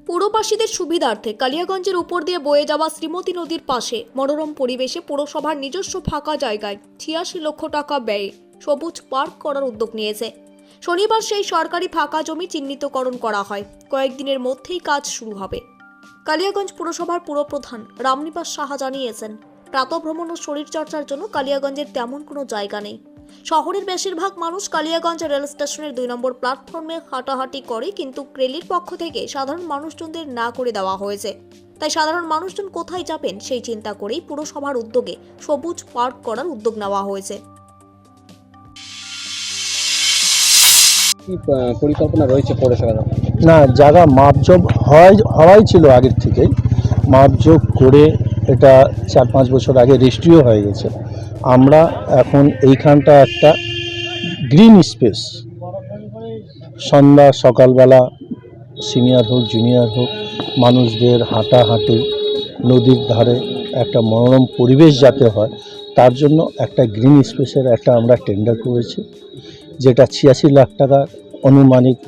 পুরবাসীদের সুবিধার্থে কালিয়াগঞ্জের উপর দিয়ে বয়ে যাওয়া শ্রীমতী নদীর পাশে মনোরম পরিবেশে পুরসভার নিজস্ব ফাঁকা জায়গায় ৮৬ লক্ষ টাকা ব্যয়ে সবুজ পার্ক করার উদ্যোগ নিয়েছে। শনিবার সেই সরকারি ফাঁকা জমি চিহ্নিতকরণ করা হয়। কয়েকদিনের মধ্যেই কাজ শুরু হবে। কালিয়াগঞ্জ পুরসভার পুরপ্রধান রামনিবাস সাহা জানিয়েছেন, প্রাতঃভ্রমণ ও শরীরচর্চার জন্য কালিয়াগঞ্জের তেমন কোনো জায়গা নেই। শহরের বেশিরভাগ মানুষ কালিয়াগঞ্জ রেল স্টেশনের ২ নম্বর প্ল্যাটফর্মে হাঁটাহাঁটি করে, কিন্তু রেলের পক্ষ থেকে সাধারণ মানুষজনদের না করে দেওয়া হয়েছে। তাই সাধারণ মানুষজন কোথায় যাবেন সেই চিন্তা করেই পুরসভার উদ্যোগে সবুজ পার্ক করার উদ্যোগ নেওয়া হয়েছে। কি পরিকল্পনা রয়েছে পৌরসভার? না, জায়গা মাপজোক হওয়াই ছিল আগের থেকেই। মাপজোক করে এটা ৪-৫ বছর আগে রেজিস্ট্রিও হয়ে গেছে। আমরা এখন এইখানটা একটা গ্রিন স্পেস, সন্ধ্যা সকালবেলা সিনিয়র হোক জুনিয়র হোক মানুষদের হাঁটাহাঁটি, নদীর ধারে একটা মনোরম পরিবেশ যাতে হয় তার জন্য একটা গ্রিন স্পেসের একটা আমরা টেন্ডার করেছি, যেটা ৮৬ লাখ টাকা আনুমানিক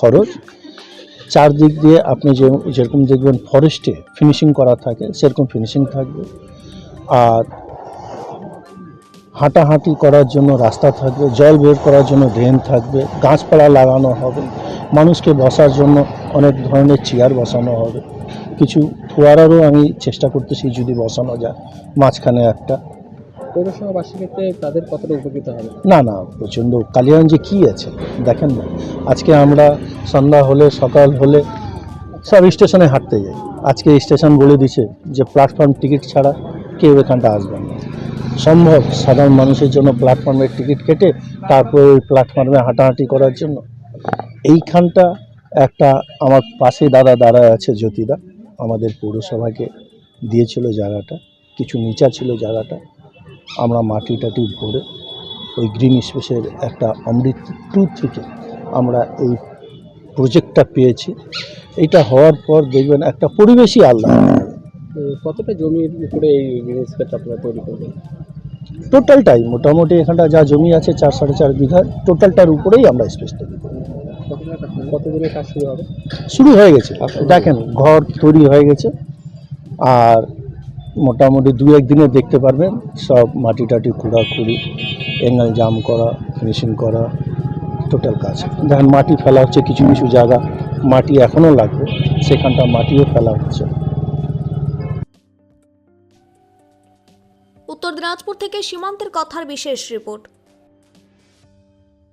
খরচ। চারদিক দিয়ে আপনি যেরকম দেখবেন ফরেস্টে ফিনিশিং করা থাকে সেরকম ফিনিশিং থাকবে, আর হাঁটাহাঁটি করার জন্য রাস্তা থাকবে, জল বের করার জন্য ড্রেন থাকবে, গাছপালা লাগানো হবে, মানুষকে বসার জন্য অনেক ধরনের চেয়ার বসানো হবে, কিছু ফোয়ারারও আমি চেষ্টা করতেছি যদি বসানো যায় মাঝখানে একটা। পৌরসভাবাসীর ক্ষেত্রে তাদের কতটা উপকৃত হবে? না, প্রচণ্ড। কালিয়াগঞ্জে কী আছে দেখেন না, আজকে আমরা সন্ধ্যা হলে সকাল হলে সব স্টেশনে হাঁটতে যাই। আজকে স্টেশন বলে দিছে যে প্ল্যাটফর্ম টিকিট ছাড়া কেউ এখানটা আসবে না। সম্ভব সাধারণ মানুষের জন্য প্ল্যাটফর্মের টিকিট কেটে তারপরে ওই প্ল্যাটফর্মে হাঁটাহাঁটি করার জন্য? এইখানটা একটা আমার পাশে দাঁড়ায় আছে জ্যোতিদা, আমাদের পৌরসভাকে দিয়েছিল জায়গাটা, কিছু নিচা ছিল জায়গাটা, আমরা মাটি টাটি ভরে ওই গ্রিন স্পেসের একটা অমৃত 2 থেকে আমরা এই প্রজেক্টটা পেয়েছি। এটা হওয়ার পর দেখবেন একটা পরিবেশই আলাদা। কতটা জমির উপরে এই গ্রিন স্পেসটা আপনারা তৈরি করবেন? টোটালটাই মোটামুটি এখানটা যা জমি আছে ৪-৪.৫ বিঘা, টোটালটার উপরেই আমরা স্পেস তৈরি করব। কতদিনের কাজ শুরু হবে? শুরু হয়ে গেছে, দেখেন ঘর তৈরি হয়ে গেছে, আর মোটামুটি ২-১ দিনে দেখতে পারবেন সব মাটি টাটি খুঁড়াখুড়ি, অ্যাঙ্গেল জাম করা, ফিনিশিং করা, টোটাল কাজ। দেখেন মাটি ফেলা হচ্ছে, কিছু কিছু জায়গা মাটি এখনও লাগবে, সেখানটা মাটিও ফেলা হচ্ছে। উত্তর দিনাজপুর থেকে সীমান্তের কথার বিশেষ রিপোর্ট।